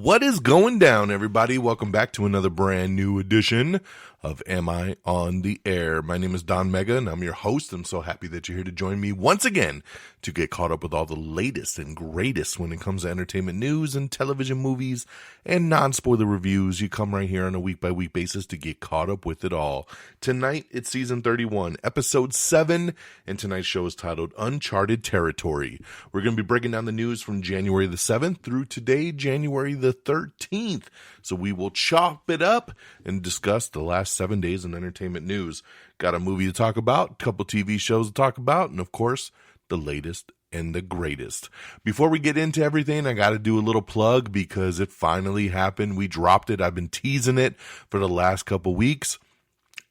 What is going down, everybody? Welcome back to another brand new edition of Am I on the Air? My name is DONMEGA, and I'm your host. I'm so happy that you're here to join me once again to get caught up with all the latest and greatest when it comes to entertainment news and television movies and non-spoiler reviews. You come right here on a week-by-week basis to get caught up with it all. Tonight, it's season 31, episode 7, and tonight's show is titled Uncharted Territory. We're going to be breaking down the news from January the 7th through today, January the 13th. So we will chop it up and discuss the last 7 days in entertainment news. Got a movie to talk about, a couple TV shows to talk about, and of course, the latest and the greatest. Before we get into everything, I got to do a little plug because it finally happened. We dropped it. I've been teasing it for the last couple weeks.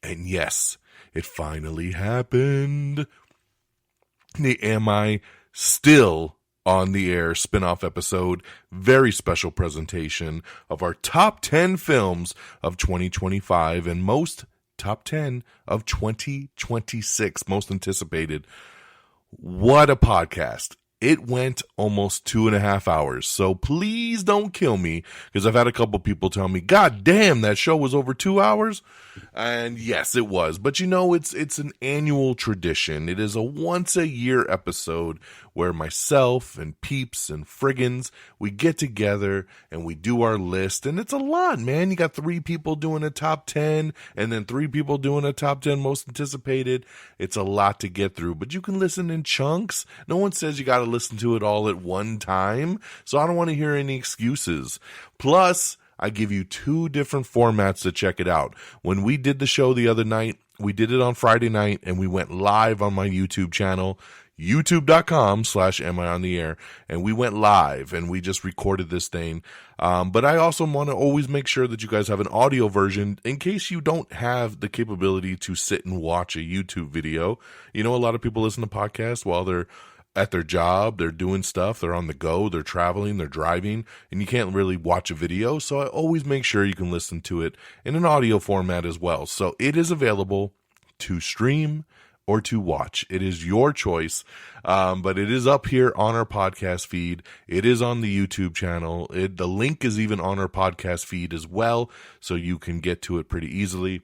And yes, it finally happened. The Am I Still on the Air spin-off episode, very special presentation of our top 10 films of 2025 and most top 10 of 2026, most anticipated. What a podcast. It went almost 2.5 hours, so please don't kill me, because I've had a couple people tell me, God damn, that show was over 2 hours. And yes, it was. But you know, it's an annual tradition. It is a once-a-year episode where myself and peeps and friggins, we get together and we do our list. And it's a lot, man. You got 3 people doing a top 10 and then 3 people doing a top 10 most anticipated. It's a lot to get through, but you can listen in chunks. No one says you got to listen to it all at one time. So I don't want to hear any excuses. Plus, I give you 2 different formats to check it out. When we did the show the other night, we did it on Friday night and we went live on my YouTube channel, youtube.com/amiontheair, and we went live and we just recorded this thing. But I also want to always make sure that you guys have an audio version in case you don't have the capability to sit and watch a YouTube video. You know, a lot of people listen to podcasts while they're at their job, they're doing stuff, they're on the go, they're traveling, they're driving, and you can't really watch a video. So I always make sure you can listen to it in an audio format as well. So it is available to stream or to watch. It is your choice, but it is up here on our podcast feed. It is on the YouTube channel. The link is even on our podcast feed as well, so you can get to it pretty easily.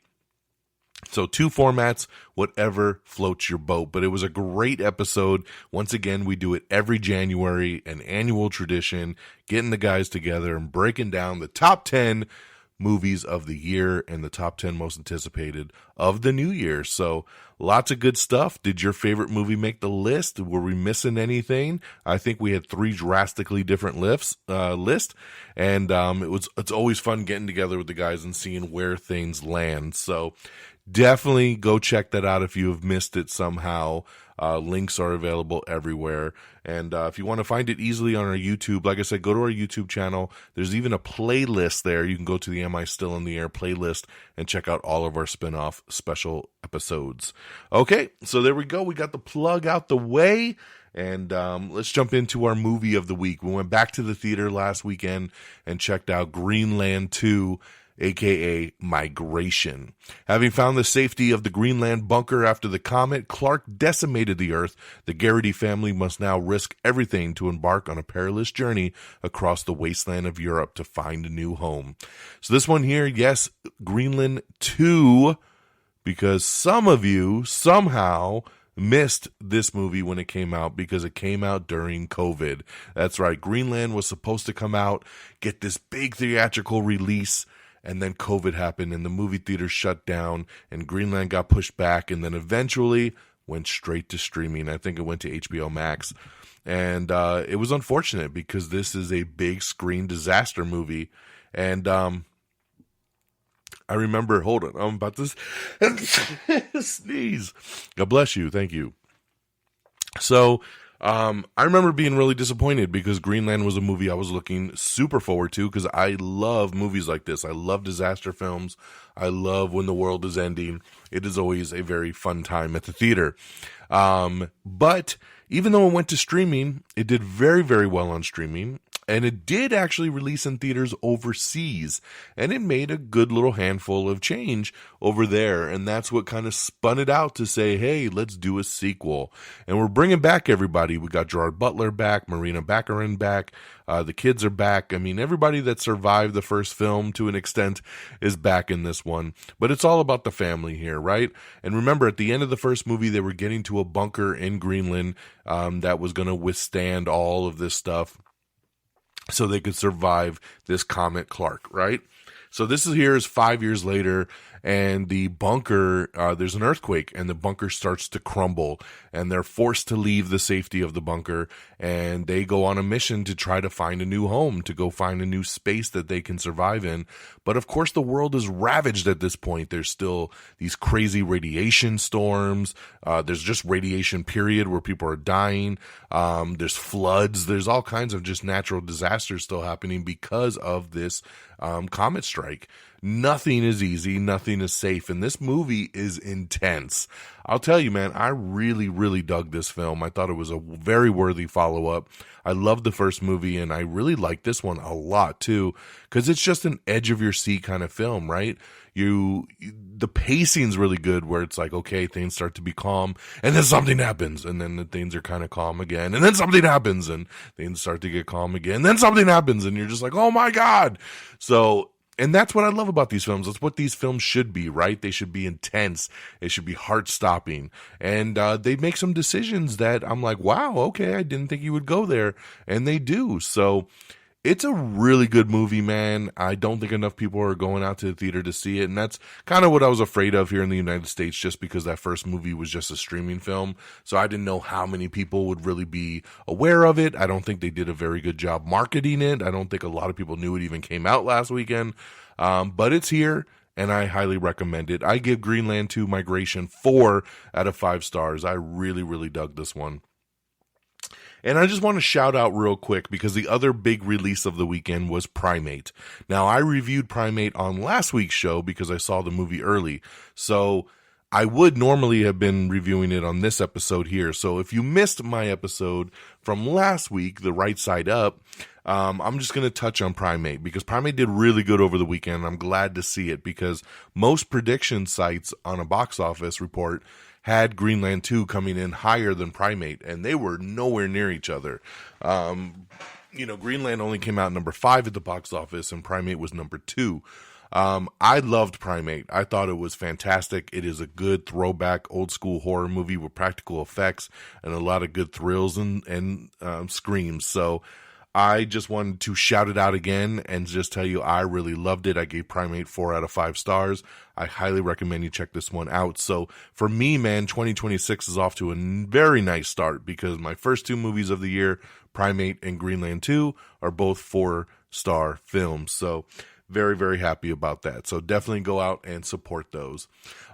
So 2 formats, whatever floats your boat. But it was a great episode. Once again, we do it every January, an annual tradition, getting the guys together and breaking down the top 10 movies of the year and the top 10 most anticipated of the new year. So lots of good stuff. Did your favorite movie make the list? Were we missing anything? I think we had 3 drastically different list. And it's always fun getting together with the guys and seeing where things land. So definitely go check that out if you have missed it somehow. Links are available everywhere. And if you want to find it easily on our YouTube, like I said, go to our YouTube channel. There's even a playlist there. You can go to the Am I Still on the Air playlist and check out all of our spin-off special episodes. Okay, so there we go. We got the plug out the way. And let's jump into our movie of the week. We went back to the theater last weekend and checked out Greenland 2, aka Migration. Having found the safety of the Greenland bunker after the comet, Clark decimated the Earth. The Garrity family must now risk everything to embark on a perilous journey across the wasteland of Europe to find a new home. So this one here, yes, Greenland 2, because some of you somehow missed this movie when it came out because it came out during COVID. That's right, Greenland was supposed to come out, get this big theatrical release, and then COVID happened and the movie theaters shut down and Greenland got pushed back and then eventually went straight to streaming. I think it went to HBO Max. And it was unfortunate because this is a big screen disaster movie. And I remember, hold on, I'm about to sneeze. God bless you. Thank you. So I remember being really disappointed because Greenland was a movie I was looking super forward to because I love movies like this. I love disaster films. I love when the world is ending. It is always a very fun time at the theater. But even though it went to streaming, it did very, very well on streaming. And it did actually release in theaters overseas, and it made a good little handful of change over there. And that's what kind of spun it out to say, hey, let's do a sequel. And we're bringing back everybody. We got Gerard Butler back, Marina Baccarin back. The kids are back. I mean, everybody that survived the first film to an extent is back in this one. But it's all about the family here, right? And remember, at the end of the first movie, they were getting to a bunker in Greenland that was going to withstand all of this stuff, so they could survive this Comet Clark, right? So this is 5 years later, and the bunker, there's an earthquake, and the bunker starts to crumble, and they're forced to leave the safety of the bunker, and they go on a mission to try to find a new home, to go find a new space that they can survive in. But of course, the world is ravaged at this point. There's still these crazy radiation storms. There's just radiation period where people are dying. There's floods. There's all kinds of just natural disasters still happening because of this comet strike. Nothing is easy. Nothing is safe. And this movie is intense. I'll tell you, man, I really, really dug this film. I thought it was a very worthy follow-up. I loved the first movie, and I really like this one a lot, too, because it's just an edge-of-your-seat kind of film, right? The pacing's really good, where it's like, okay, things start to be calm, and then something happens, and then the things are kind of calm again, and then something happens, and things start to get calm again, and then something happens, and you're just like, oh my God. So, and that's what I love about these films. That's what these films should be, right? They should be intense. They should be heart-stopping. And they make some decisions that I'm like, wow, okay, I didn't think you would go there. And they do. So it's a really good movie, man. I don't think enough people are going out to the theater to see it. And that's kind of what I was afraid of here in the United States, just because that first movie was just a streaming film. So I didn't know how many people would really be aware of it. I don't think they did a very good job marketing it. I don't think a lot of people knew it even came out last weekend. But it's here, and I highly recommend it. I give Greenland 2 Migration 4 out of 5 stars. I really, really dug this one. And I just want to shout out real quick, because the other big release of the weekend was Primate. Now, I reviewed Primate on last week's show because I saw the movie early. So I would normally have been reviewing it on this episode here. So if you missed my episode from last week, The Right Side Up, I'm just going to touch on Primate, because Primate did really good over the weekend. I'm glad to see it, because most prediction sites on a box office report had Greenland 2 coming in higher than Primate, and they were nowhere near each other. Greenland only came out number 5 at the box office, and Primate was number 2. I loved Primate. I thought it was fantastic. It is a good throwback old school horror movie with practical effects and a lot of good thrills and screams. So I just wanted to shout it out again and just tell you I really loved it. I gave Primate 4 out of 5 stars. I highly recommend you check this one out. So for me, man, 2026 is off to a very nice start, because my first 2 movies of the year, Primate and Greenland 2, are both 4-star films. So very, very happy about that. So definitely go out and support those.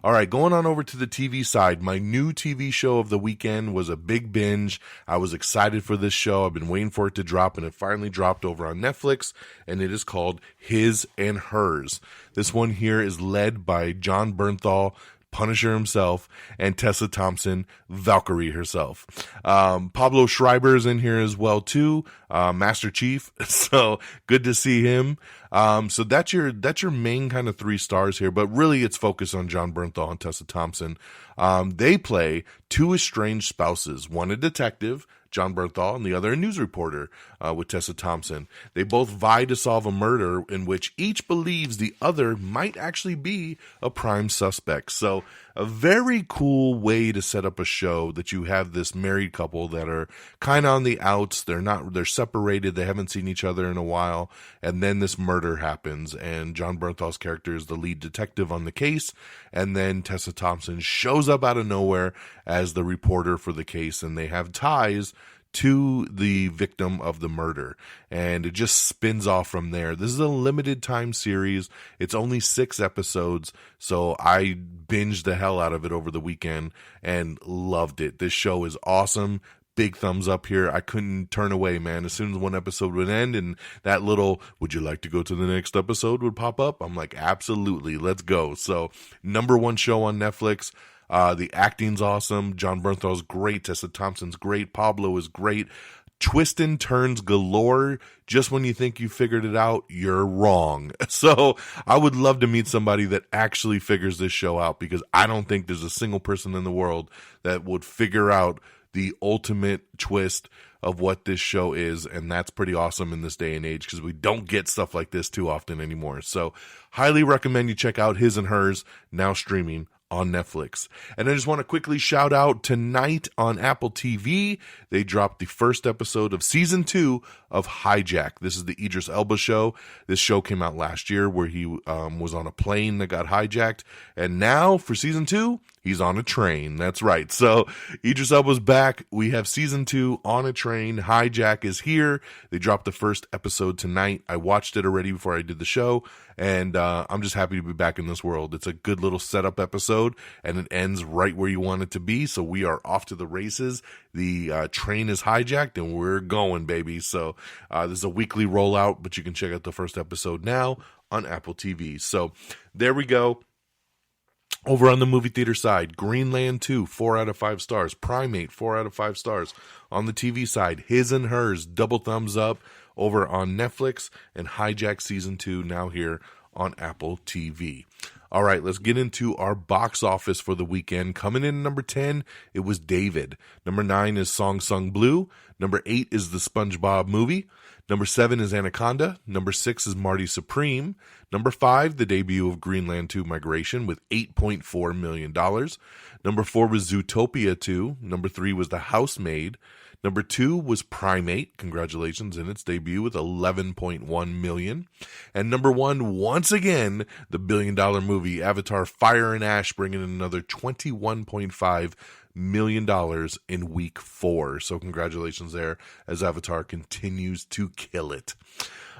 All right, going on over to the TV side, my new TV show of the weekend was a big binge. I was excited for this show. I've been waiting for it to drop, and it finally dropped over on Netflix, and it is called His and Hers. This one here is led by John Bernthal, Punisher himself, and Tessa Thompson, Valkyrie herself. Pablo Schreiber's in here as well too, Master Chief. So good to see him. So that's your main kind of 3 stars here, but really it's focused on John Bernthal and Tessa Thompson. They play 2 estranged spouses, one a detective, John Bernthal, and the other a news reporter with Tessa Thompson. They both vie to solve a murder in which each believes the other might actually be a prime suspect. So a very cool way to set up a show, that you have this married couple that are kind of on the outs. They're separated. They haven't seen each other in a while. And then this murder happens, and John Bernthal's character is the lead detective on the case. And then Tessa Thompson shows up out of nowhere as the reporter for the case, and they have ties to the victim of the murder, and it just spins off from there. This is a limited time series. It's only 6 episodes, so I binged the hell out of it over the weekend and loved it. This show is awesome. Big thumbs up here. I couldn't turn away, man. As soon as one episode would end and that little, would you like to go to the next episode, would pop up, I'm like, absolutely, let's go. So, number 1 show on Netflix. The acting's awesome. John Bernthal's great. Tessa Thompson's great. Pablo is great. Twist and turns galore. Just when you think you figured it out, you're wrong. So I would love to meet somebody that actually figures this show out, because I don't think there's a single person in the world that would figure out the ultimate twist of what this show is, and that's pretty awesome in this day and age, because we don't get stuff like this too often anymore. So highly recommend you check out His and Hers, now streaming on Netflix. And I just want to quickly shout out, tonight on Apple TV, they dropped the first episode of season 2 of Hijak. This is the Idris Elba show. This show came out last year, where he was on a plane that got hijacked. And now for season 2, he's on a train. That's right. So Idris Elba's back. We have season 2 on a train. Hijak is here. They dropped the first episode tonight. I watched it already before I did the show, and I'm just happy to be back in this world. It's a good little setup episode, and it ends right where you want it to be. So we are off to the races. The train is hijacked, and we're going, baby. So this is a weekly rollout, but you can check out the first episode now on Apple TV. So there we go. Over on the movie theater side, Greenland 2, 4 out of 5 stars. Primate, 4 out of 5 stars. On the TV side, His and Hers, double thumbs up over on Netflix. And Hijak Season 2 now here on Apple TV. All right, let's get into our box office for the weekend. Coming in number 10, it was David. Number 9 is Song Sung Blue. Number 8 is The SpongeBob Movie. Number 7 is Anaconda. Number 6 is Marty Supreme. Number 5, the debut of Greenland 2 Migration with $8.4 million. Number 4 was Zootopia 2. Number 3 was The Housemaid. Number 2 was Primate. Congratulations, in its debut with $11.1 million. And number 1, once again, the billion-dollar movie Avatar Fire and Ash, bringing in another $21.5 million in week 4. So congratulations there, as Avatar continues to kill it.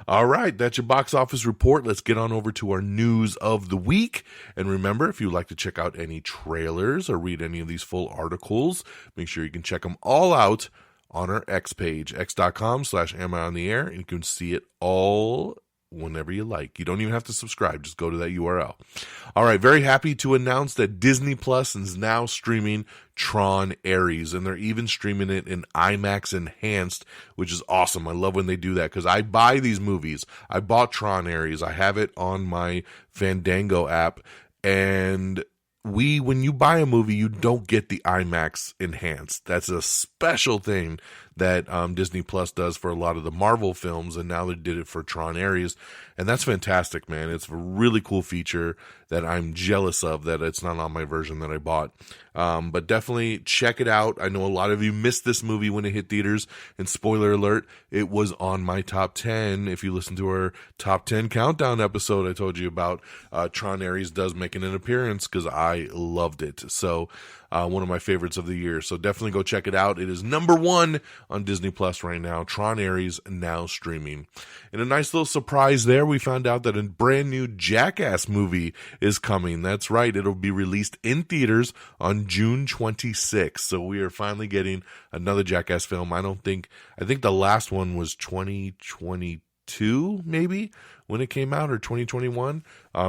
All right, that's your box office report. Let's get on over to our news of the week. And remember, if you'd like to check out any trailers or read any of these full articles, make sure you can check them all out on our X page, x.com/amiontheair, and you can see it all whenever you like. You don't even have to subscribe. Just go to that URL. All right, very happy to announce that Disney Plus is now streaming Tron Ares, and they're even streaming it in IMAX Enhanced, which is awesome. I love when they do that, because I buy these movies. I bought Tron Ares. I have it on my Fandango app, and when you buy a movie, you don't get the IMAX Enhanced. That's a special thing that Disney Plus does for a lot of the Marvel films, and now they did it for Tron Ares, and that's fantastic, man. It's a really cool feature that I'm jealous of that it's not on my version that I bought. But definitely check it out. I know a lot of you missed this movie when it hit theaters, and spoiler alert, it was on my top 10. If you listen to our top 10 countdown episode, I told you about Tron Ares does making an appearance, because I loved it. So one of my favorites of the year. So definitely go check it out. It is number 1 on Disney Plus right now. Tron Ares now streaming. And a nice little surprise there, we found out that a brand new Jackass movie is coming. That's right. It'll be released in theaters on June 26th. So we are finally getting another Jackass film. I think the last one was 2022, maybe, when it came out, or 2021.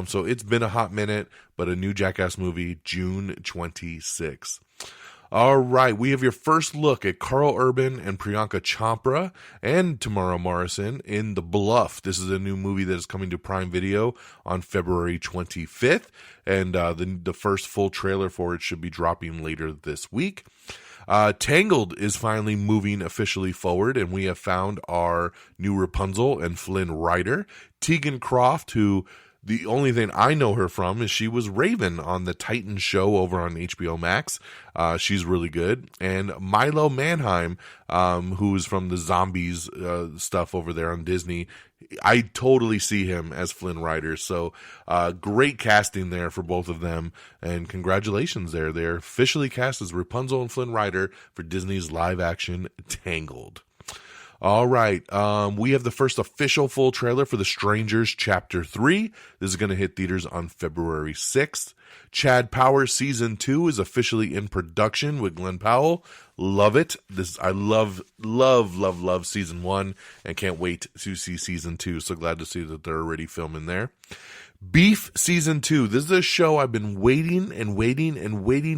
So it's been a hot minute, but a new Jackass movie, June 26th. All right, we have your first look at Carl Urban and Priyanka Chopra and Tamara Morrison in The Bluff. This is a new movie that is coming to Prime Video on February 25th, and the first full trailer for it should be dropping later this week. Tangled is finally moving officially forward, and we have found our new Rapunzel and Flynn Rider. Tegan Croft, who the only thing I know her from is she was Raven on the Titans show over on HBO Max. She's really good. And Milo Manheim, who's from the Zombies stuff over there on Disney, I totally see him as Flynn Rider. So great casting there for both of them. And congratulations there. They're officially cast as Rapunzel and Flynn Rider for Disney's live-action Tangled. All right, we have the first official full trailer for The Strangers Chapter 3. This is going to hit theaters on February 6th. Chad Power Season 2 is officially in production with Glenn Powell. Love it. I love Season 1 and can't wait to see Season 2. So glad to see that they're already filming there. Beef Season 2. This is a show I've been waiting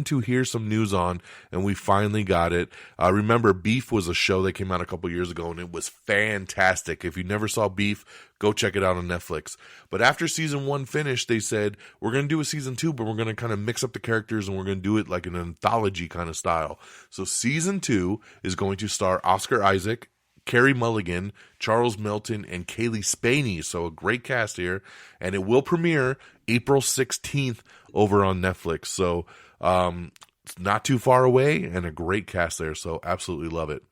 to hear some news on, and we finally got it. Remember, Beef was a show that came out a couple years ago, and it was fantastic. If you never saw Beef, go check it out on Netflix. But after Season 1 finished, they said, we're going to do a Season 2, but we're going to kind of mix up the characters, and we're going to do it like an anthology kind of style. So Season 2 is going to star Oscar Isaac, Carey Mulligan, Charles Melton, and Kaylee Spaney. So a great cast here. And it will premiere April 16th over on Netflix. So it's not too far away and a great cast there. So absolutely love it.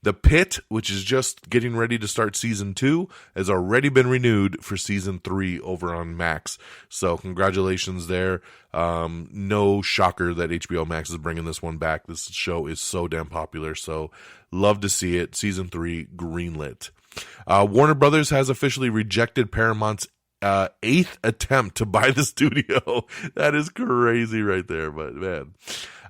The Pit, which is just getting ready to start Season 2, has already been renewed for Season 3 over on Max. So congratulations there. No shocker that HBO Max is bringing this one back. This show is so damn popular. So love to see it. Season 3 greenlit. Warner Brothers has officially rejected Paramount's 8th attempt to buy the studio. That is crazy right there, but man.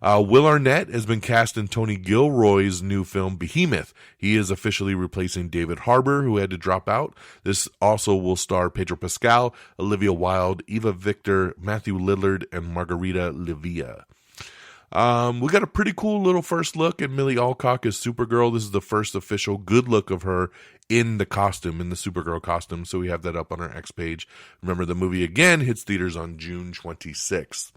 Will Arnett has been cast in Tony Gilroy's new film Behemoth. He is officially replacing David Harbour, who had to drop out. This also will star Pedro Pascal, Olivia Wilde, Eva Victor, Matthew Lillard, and Margarita Livia. We got a pretty cool little first look at Millie Alcock as Supergirl. This is the first official good look of her in the costume, in the Supergirl costume. So we have that up on our X page. Remember, the movie again hits theaters on June 26th.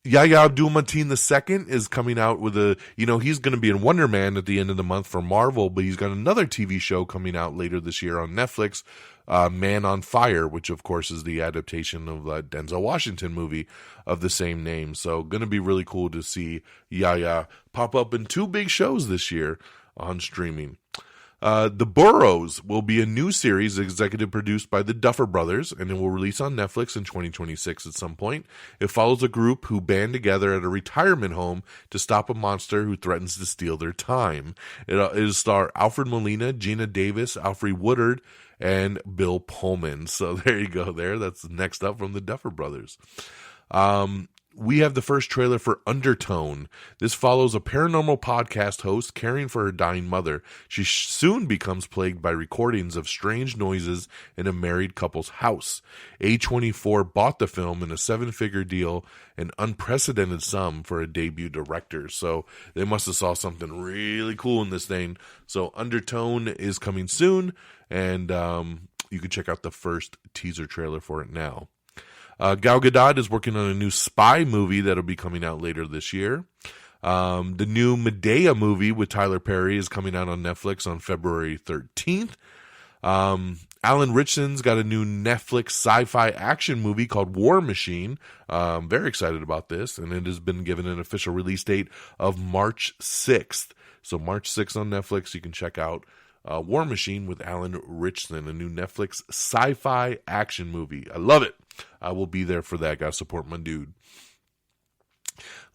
Yahya Abdul-Mateen II is coming out with he's going to be in Wonder Man at the end of the month for Marvel, but he's got another TV show coming out later this year on Netflix, Man on Fire, which of course is the adaptation of the Denzel Washington movie of the same name. So going to be really cool to see Yahya pop up in 2 big shows this year on streaming. The Burrows will be a new series executive produced by the Duffer Brothers, and it will release on Netflix in 2026 at some point. It follows a group who band together at a retirement home to stop a monster who threatens to steal their time. It'll star Alfred Molina, Gina Davis, Alfre Woodard, and Bill Pullman. So there you go there. That's next up from the Duffer Brothers. We have the first trailer for Undertone. This follows a paranormal podcast host caring for her dying mother. She soon becomes plagued by recordings of strange noises in a married couple's house. A24 bought the film in a 7-figure deal, an unprecedented sum for a debut director. So they must have saw something really cool in this thing. So Undertone is coming soon, and you can check out the first teaser trailer for it now. Gal Gadot is working on a new spy movie that'll be coming out later this year. The new Medea movie with Tyler Perry is coming out on Netflix on February 13th. Alan Ritchson's got a new Netflix sci-fi action movie called War Machine. I'm very excited about this, and it has been given an official release date of March 6th. So March 6th on Netflix, you can check out War Machine with Alan Ritchson, a new Netflix sci-fi action movie. I love it. I will be there for that. Gotta support my dude.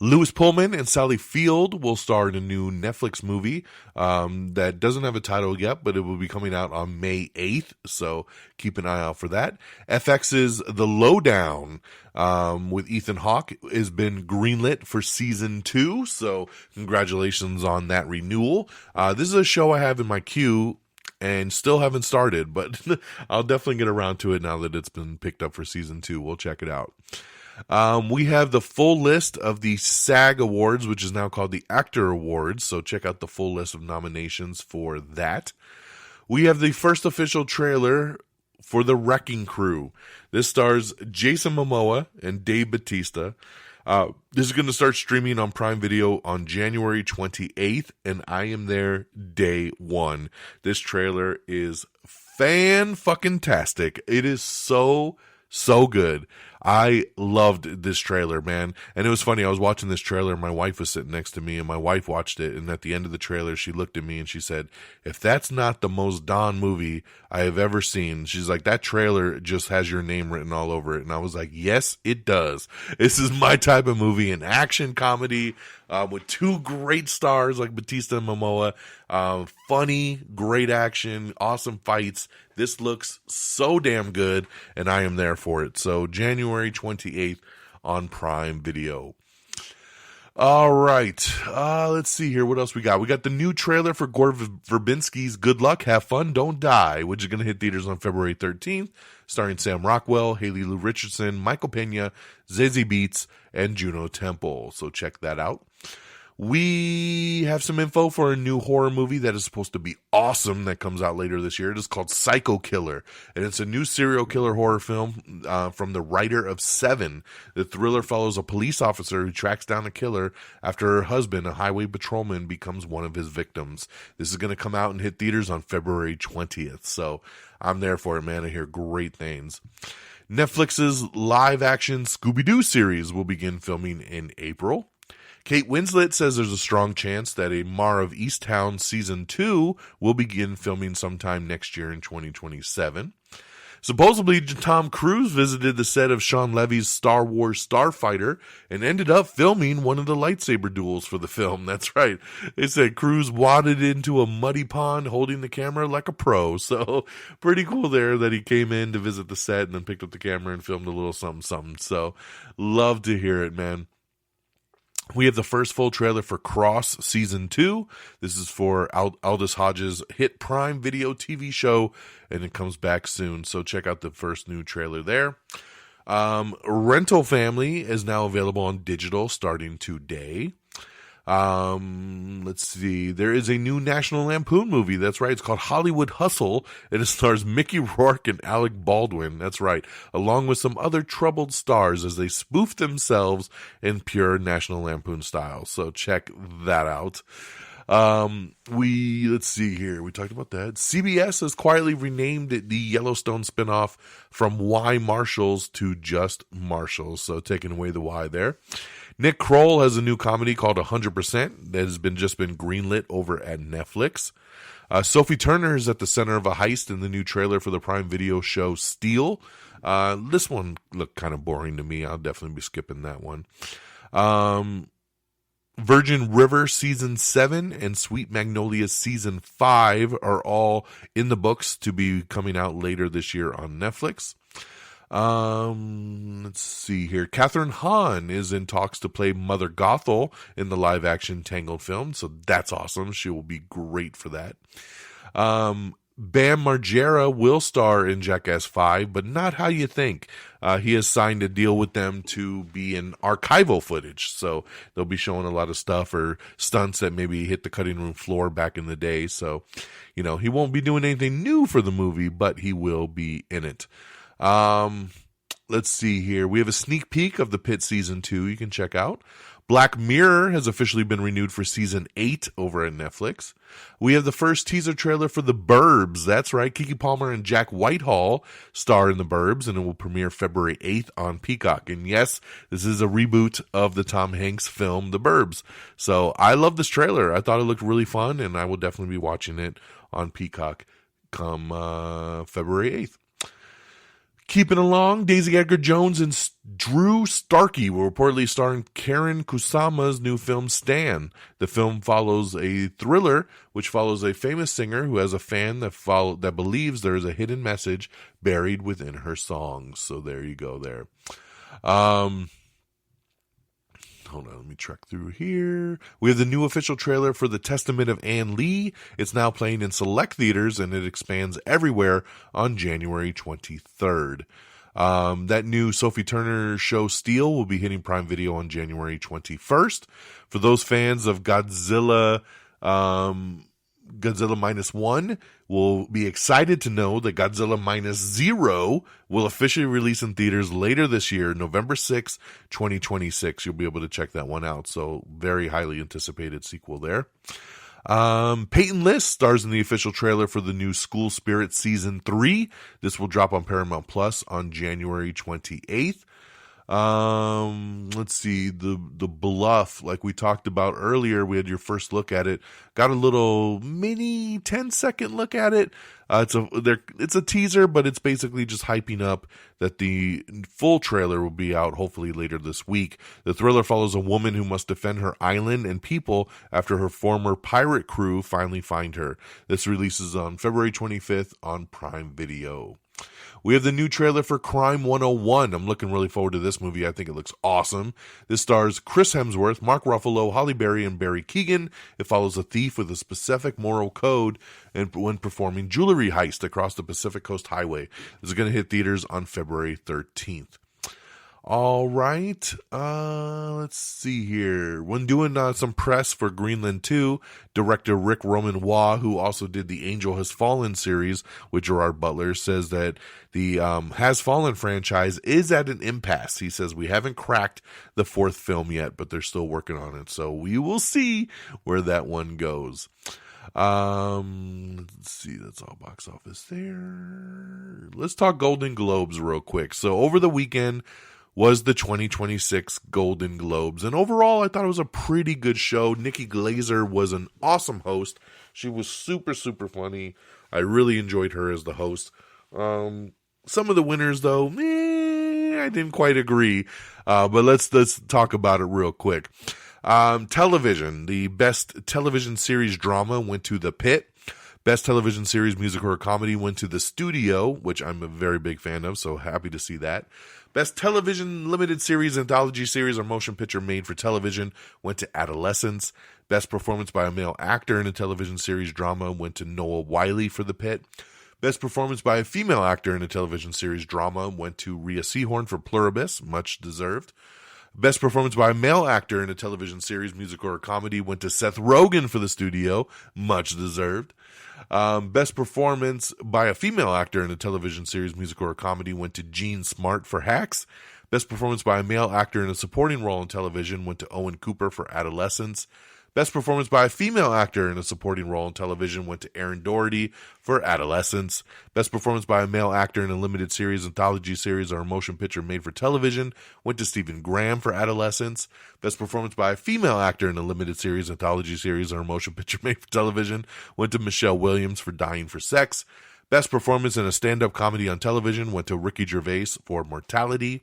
Lewis Pullman and Sally Field will star in a new Netflix movie that doesn't have a title yet, but it will be coming out on May 8th, so keep an eye out for that. FX's The Lowdown with Ethan Hawke has been greenlit for Season 2, so congratulations on that renewal. This is a show I have in my queue and still haven't started, but I'll definitely get around to it now that it's been picked up for Season 2. We'll check it out. We have the full list of the SAG Awards, which is now called the Actor Awards, so check out the full list of nominations for that. We have the first official trailer for The Wrecking Crew. This stars Jason Momoa and Dave Bautista. This is going to start streaming on Prime Video on January 28th, and I am there day one. This trailer is fan-fucking-tastic. It is so good. I loved this trailer, man. And it was funny. I was watching this trailer, and my wife was sitting next to me, and my wife watched it. And at the end of the trailer, she looked at me and she said, "If that's not the most Don movie I have ever seen," she's like, "that trailer just has your name written all over it." And I was like, yes, it does. This is my type of movie, an action comedy with 2 great stars like Bautista and Momoa. Funny, great action, awesome fights. This looks so damn good, and I am there for it. So January 28th on Prime Video. All right. Let's see here. What else we got? We got the new trailer for Gore Verbinski's Good Luck, Have Fun, Don't Die, which is going to hit theaters on February 13th, starring Sam Rockwell, Haley Lou Richardson, Michael Pena, Zazie Beetz, and Juno Temple. So check that out. We have some info for a new horror movie that is supposed to be awesome that comes out later this year. It is called Psycho Killer, and it's a new serial killer horror film from the writer of Seven. The thriller follows a police officer who tracks down a killer after her husband, a highway patrolman, becomes one of his victims. This is going to come out and hit theaters on February 20th, so I'm there for it, man. I hear great things. Netflix's live-action Scooby-Doo series will begin filming in April. Kate Winslet says there's a strong chance that a Mar of Easttown Season 2 will begin filming sometime next year in 2027. Supposedly, Tom Cruise visited the set of Sean Levy's Star Wars Starfighter and ended up filming one of the lightsaber duels for the film. That's right. They said Cruise waded into a muddy pond holding the camera like a pro. So pretty cool there that he came in to visit the set and then picked up the camera and filmed a little something. So love to hear it, man. We have the first full trailer for Cross Season 2. This is for Aldous Hodge's hit Prime Video TV show, and it comes back soon. So check out the first new trailer there. Rental Family is now available on digital starting today. Let's see. There is a new National Lampoon movie. That's right. It's called Hollywood Hustle, and it stars Mickey Rourke and Alec Baldwin. That's right. Along with some other troubled stars as they spoof themselves in pure National Lampoon style. So check that out. Let's see here. We talked about that. CBS has quietly renamed the Yellowstone spinoff from Y Marshals to just Marshals. So taking away the Y there. Nick Kroll has a new comedy called 100% that has just been greenlit over at Netflix. Sophie Turner is at the center of a heist in the new trailer for the Prime Video show Steel. This one looked kind of boring to me. I'll definitely be skipping that one. Virgin River Season 7 and Sweet Magnolia Season 5 are all in the books to be coming out later this year on Netflix. Let's see here. Catherine Hahn is in talks to play Mother Gothel in the live-action Tangled film, so that's awesome. She will be great for that. Bam Margera will star in Jackass 5, but not how you think. He has signed a deal with them to be in archival footage, so they'll be showing a lot of stuff or stunts that maybe hit the cutting room floor back in the day. So, he won't be doing anything new for the movie, but he will be in it. Let's see here. We have a sneak peek of The Pit Season 2 you can check out. Black Mirror has officially been renewed for Season 8 over at Netflix. We have the first teaser trailer for The Burbs. That's right. Keke Palmer and Jack Whitehall star in The Burbs, and it will premiere February 8th on Peacock. And yes, this is a reboot of the Tom Hanks film, The Burbs. So I love this trailer. I thought it looked really fun, and I will definitely be watching it on Peacock come February 8th. Keeping along, Daisy Edgar Jones and Drew Starkey will reportedly star in Karen Kusama's new film Stan. The film follows a thriller which follows a famous singer who has a fan that believes there is a hidden message buried within her songs. So there you go there. Hold on, let me track through here. We have the new official trailer for The Testament of Ann Lee. It's now playing in select theaters, and it expands everywhere on January 23rd. That new Sophie Turner show Steel will be hitting Prime Video on January 21st. For those fans of Godzilla Minus One will be excited to know that Godzilla Minus Zero will officially release in theaters later this year, November 6, 2026. You'll be able to check that one out. So very highly anticipated sequel there. Peyton List stars in the official trailer for the new School Spirit Season 3. This will drop on Paramount Plus on January 28th. Let's see, the Bluff, like we talked about earlier, we had your first look at it, got a little mini 10-second look at it. It's a teaser, but it's basically just hyping up that the full trailer will be out hopefully later this week. The thriller follows a woman who must defend her island and people after her former pirate crew finally find her. This releases on February 25th on Prime Video. We have the new trailer for Crime 101. I'm looking really forward to this movie. I think it looks awesome. This stars Chris Hemsworth, Mark Ruffalo, Halle Berry, and Barry Keoghan. It follows a thief with a specific moral code and when performing jewelry heist across the Pacific Coast Highway. This is going to hit theaters on February 13th. All right, let's see here. When doing some press for Greenland 2, director Rick Roman Waugh, who also did the Angel Has Fallen series with Gerard Butler, says that the Has Fallen franchise is at an impasse. He says, we haven't cracked the fourth film yet, but they're still working on it. So we will see where that one goes. Let's see, that's all box office there. Let's talk Golden Globes real quick. So over the weekend was the 2026 Golden Globes. And overall, I thought it was a pretty good show. Nikki Glaser was an awesome host. She was super, super funny. I really enjoyed her as the host. Some of the winners, though, I didn't quite agree. But let's talk about it real quick. Television. The best television series drama went to The Pit. Best television series, musical, or comedy went to The Studio, which I'm a very big fan of, so happy to see that. Best television limited series, anthology series, or motion picture made for television went to Adolescence. Best performance by a male actor in a television series drama went to Noah Wiley for The Pit. Best performance by a female actor in a television series drama went to Rhea Seehorn for Pluribus, much deserved. Best performance by a male actor in a television series, musical, or comedy went to Seth Rogen for The Studio, much deserved. Best performance by a female actor in a television series, musical, or comedy went to Gene Smart for Hacks. Best performance by a male actor in a supporting role in television went to Owen Cooper for Adolescence. Best performance by a female actor in a supporting role in television went to Erin Doherty for Adolescence. Best performance by a male actor in a limited series, anthology series, or a motion picture made for television went to Stephen Graham for Adolescence. Best performance by a female actor in a limited series, anthology series, or a motion picture made for television went to Michelle Williams for Dying for Sex. Best performance in a stand-up comedy on television went to Ricky Gervais for Mortality.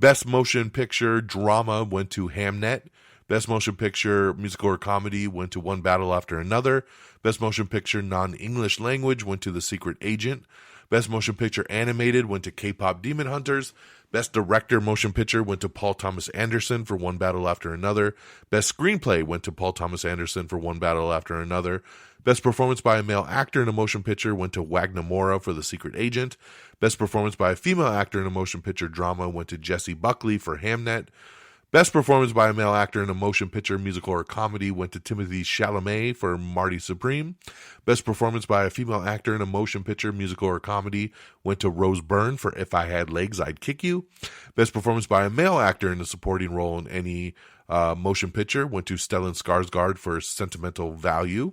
Best motion picture drama went to Hamnet. Best motion picture, musical, or comedy went to One Battle After Another. Best motion picture non-English language went to The Secret Agent. Best motion picture animated went to K-Pop Demon Hunters. Best director motion picture went to Paul Thomas Anderson for One Battle After Another. Best screenplay went to Paul Thomas Anderson for One Battle After Another. Best performance by a male actor in a motion picture went to Wagner Moura for The Secret Agent. Best performance by a female actor in a motion picture drama went to Jessie Buckley for Hamnet. Best performance by a male actor in a motion picture, musical, or comedy went to Timothée Chalamet for Marty Supreme. Best performance by a female actor in a motion picture, musical, or comedy went to Rose Byrne for If I Had Legs, I'd Kick You. Best performance by a male actor in a supporting role in any motion picture went to Stellan Skarsgård for Sentimental Value.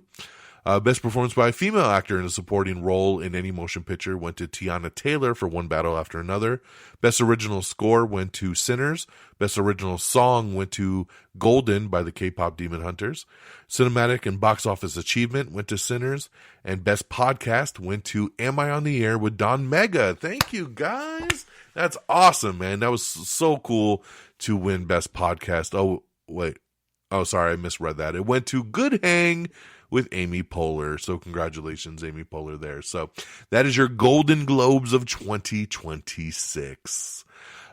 Best performance by a female actor in a supporting role in any motion picture went to Tiana Taylor for One Battle After Another. Best original score went to Sinners. Best original song went to Golden by the K-Pop Demon Hunters. Cinematic and box office achievement went to Sinners. And best podcast went to Am I on the Air with DONMEGA. Thank you, guys. That's awesome, man. That was so cool to win best podcast. Oh, wait. Oh, sorry, I misread that. It went to Good Hang with Amy Poehler. So congratulations, Amy Poehler there. So that is your Golden Globes of 2026.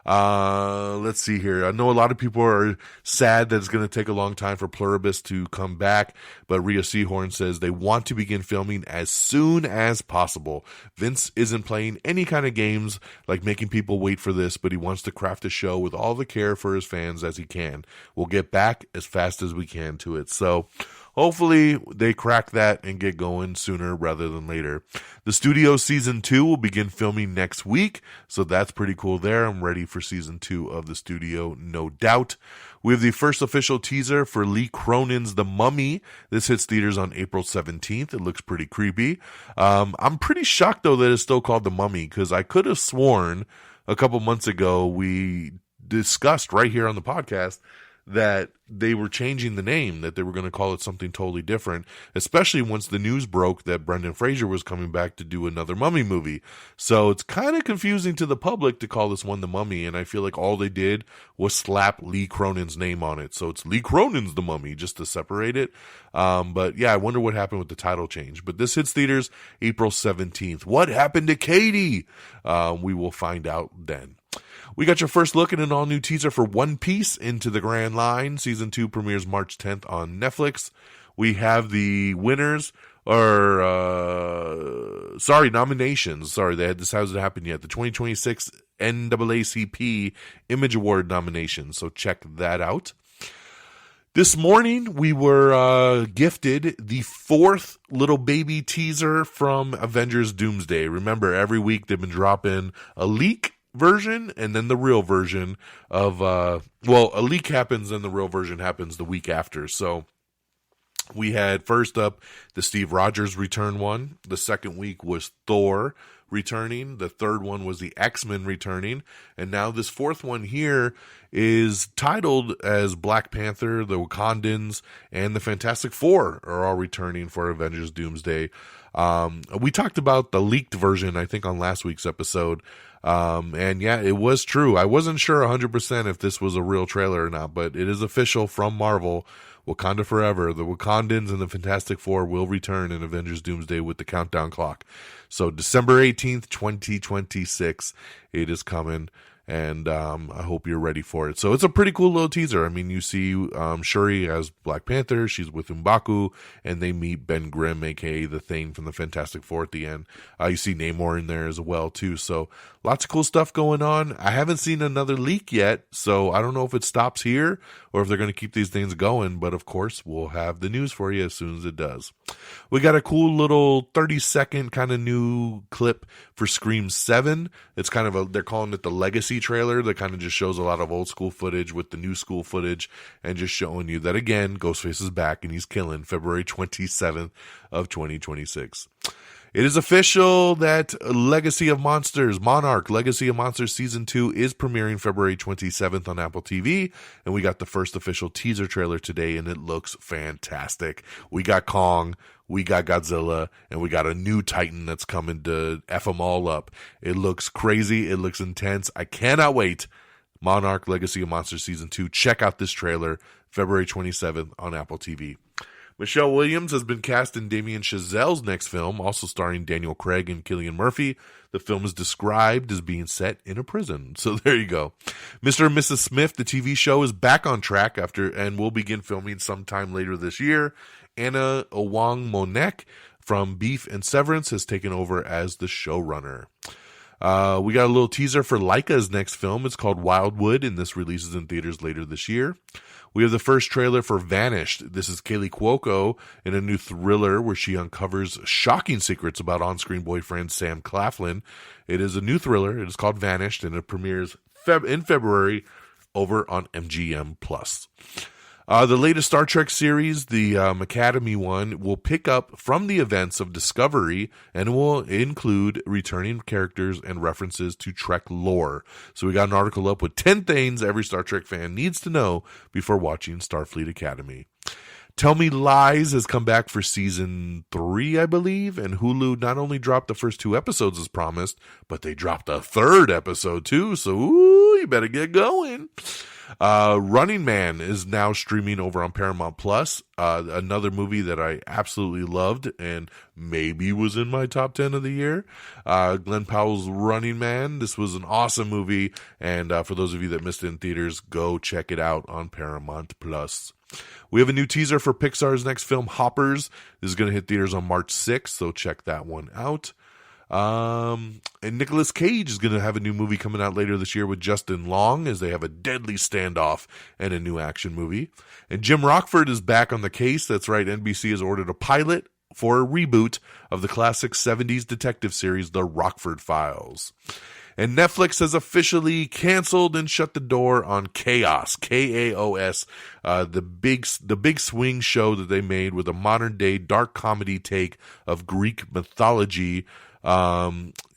Let's see here. I know a lot of people are sad that it's going to take a long time for Pluribus to come back, but Rhea Seehorn says they want to begin filming as soon as possible. Vince isn't playing any kind of games like making people wait for this, but he wants to craft a show with all the care for his fans as he can. We'll get back as fast as we can to it. So hopefully they crack that and get going sooner rather than later. The Studio Season 2 will begin filming next week, so that's pretty cool there. I'm ready for Season 2 of The Studio, no doubt. We have the first official teaser for Lee Cronin's The Mummy. This hits theaters on April 17th. It looks pretty creepy. I'm pretty shocked, though, that it's still called The Mummy, because I could have sworn a couple months ago we discussed right here on the podcast that they were changing the name, that they were going to call it something totally different, especially once the news broke that Brendan Fraser was coming back to do another Mummy movie. So it's kind of confusing to the public to call this one The Mummy, and I feel like all they did was slap Lee Cronin's name on it. So it's Lee Cronin's The Mummy, just to separate it. But yeah, I wonder what happened with the title change. But this hits theaters April 17th. What happened to Katie? We will find out then. We got your first look at an all-new teaser for One Piece Into the Grand Line. Season 2 premieres March 10th on Netflix. We have the winners, nominations. This hasn't happened yet. The 2026 NAACP Image Award nominations. So check that out. This morning, we were gifted the 4th little baby teaser from Avengers Doomsday. Remember, every week they've been dropping a leak version and then the real version of a leak happens and the real version happens the week after. So we had first up the Steve Rogers return one. The second week was Thor returning. The third one was the X-Men returning. And now this fourth one here is titled as Black Panther, the Wakandans, and the Fantastic Four are all returning for Avengers Doomsday. We talked about the leaked version, I think, on last week's episode. And yeah, it was true. I wasn't sure 100% if this was a real trailer or not, but it is official from Marvel. Wakanda Forever, the Wakandans and the Fantastic Four will return in Avengers Doomsday with the countdown clock. So December 18th, 2026, it is coming. And I hope you're ready for it. So it's a pretty cool little teaser. I mean, you see Shuri as Black Panther. She's with M'Baku, and they meet Ben Grimm, a.k.a. the Thane from the Fantastic Four at the end. You see Namor in there as well, too. So lots of cool stuff going on. I haven't seen another leak yet, so I don't know if it stops here or if they're going to keep these things going. But, of course, we'll have the news for you as soon as it does. We got a cool little 30-second kind of new clip for Scream 7. It's kind of they're calling it the Legacy trailer that kind of just shows a lot of old school footage with the new school footage and just showing you that, again, Ghostface is back and he's killing February 27th of 2026. It is official that Monarch Legacy of Monsters Season 2 is premiering February 27th on Apple TV, and we got the first official teaser trailer today, and it looks fantastic. We got Kong, we got Godzilla, and we got a new Titan that's coming to F them all up. It looks crazy. It looks intense. I cannot wait. Monarch Legacy of Monsters Season 2. Check out this trailer, February 27th on Apple TV. Michelle Williams has been cast in Damien Chazelle's next film, also starring Daniel Craig and Cillian Murphy. The film is described as being set in a prison. So there you go. Mr. and Mrs. Smith, the TV show, is back on track and will begin filming sometime later this year. Anna Owang-Monek from Beef and Severance has taken over as the showrunner. We got a little teaser for Laika's next film. It's called Wildwood, and this releases in theaters later this year. We have the first trailer for Vanished. This is Kaylee Cuoco in a new thriller where she uncovers shocking secrets about on-screen boyfriend Sam Claflin. It is a new thriller. It is called Vanished, and it premieres in February over on MGM+. The latest Star Trek series, the Academy one, will pick up from the events of Discovery and will include returning characters and references to Trek lore. So we got an article up with 10 things every Star Trek fan needs to know before watching Starfleet Academy. Tell Me Lies has come back for season 3, I believe, and Hulu not only dropped the first 2 episodes as promised, but they dropped a 3rd episode too, so you better get going. Running Man is now streaming over on Paramount Plus. Another movie that I absolutely loved and maybe was in my top 10 of the year. Glenn Powell's Running Man. This was an awesome movie, and for those of you that missed it in theaters, go check it out on Paramount Plus. We have a new teaser for Pixar's next film, Hoppers. This is going to hit theaters on March 6th, so check that one out. And Nicolas Cage is going to have a new movie coming out later this year with Justin Long as they have a deadly standoff and a new action movie. And Jim Rockford is back on the case. That's right, NBC has ordered a pilot for a reboot of the classic 70s detective series, The Rockford Files. And Netflix has officially canceled and shut the door on Chaos, K-A-O-S, the big swing show that they made with a modern-day dark comedy take of Greek mythology.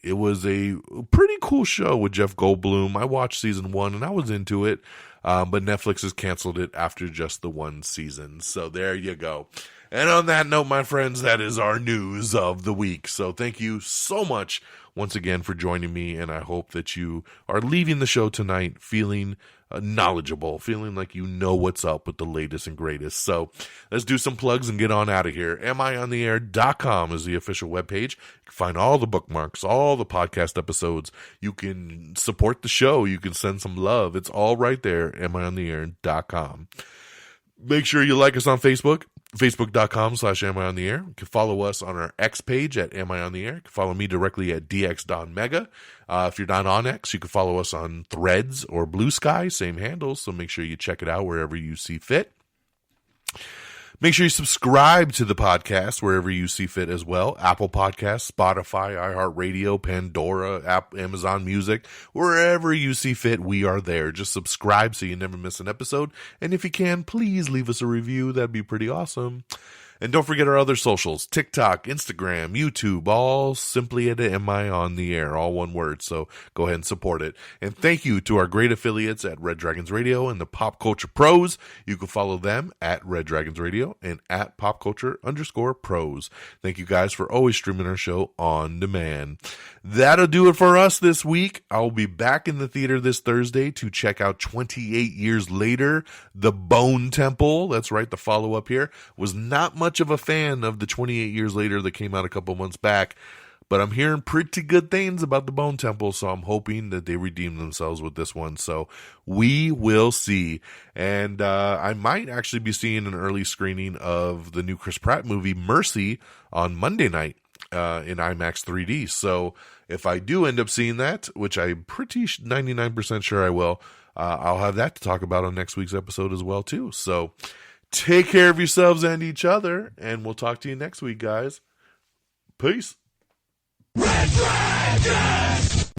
It was a pretty cool show with Jeff Goldblum. I watched season 1 and I was into it, but Netflix has canceled it after just the 1 season. So there you go. And on that note, my friends, that is our news of the week. So thank you so much once again for joining me, and I hope that you are leaving the show tonight feeling knowledgeable, feeling like you know what's up with the latest and greatest. So let's do some plugs and get on out of here. amiontheair.com is the official webpage. You can find all the bookmarks, all the podcast episodes. You can support the show. You can send some love. It's all right there, amiontheair.com. Make sure you like us on Facebook, facebook.com/amiontheair. You can follow us on our X page at amiontheair. You can follow me directly at DXDonMega. If you're not on X, you can follow us on Threads or Blue Sky, same handles, so make sure you check it out wherever you see fit. Make sure you subscribe to the podcast wherever you see fit as well. Apple Podcasts, Spotify, iHeartRadio, Pandora, Amazon Music, wherever you see fit, we are there. Just subscribe so you never miss an episode. And if you can, please leave us a review. That'd be pretty awesome. And don't forget our other socials, TikTok, Instagram, YouTube, all simply at MI on the air, all one word. So go ahead and support it. And thank you to our great affiliates at Red Dragons Radio and the Pop Culture Pros. You can follow them at Red Dragons Radio and at popculture_pros. Thank you guys for always streaming our show on demand. That'll do it for us this week. I'll be back in the theater this Thursday to check out 28 Years Later, The Bone Temple. That's right, the follow-up here. Was not much of a fan of the 28 Years Later that came out a couple months back, but I'm hearing pretty good things about the Bone Temple, so I'm hoping that they redeem themselves with this one. So we will see. And I might actually be seeing an early screening of the new Chris Pratt movie Mercy on Monday night in IMAX 3D. So if I do end up seeing that, which I'm pretty 99% sure I will, I'll have that to talk about on next week's episode as well too. So take care of yourselves and each other, and we'll talk to you next week, guys. Peace. Red Dragon!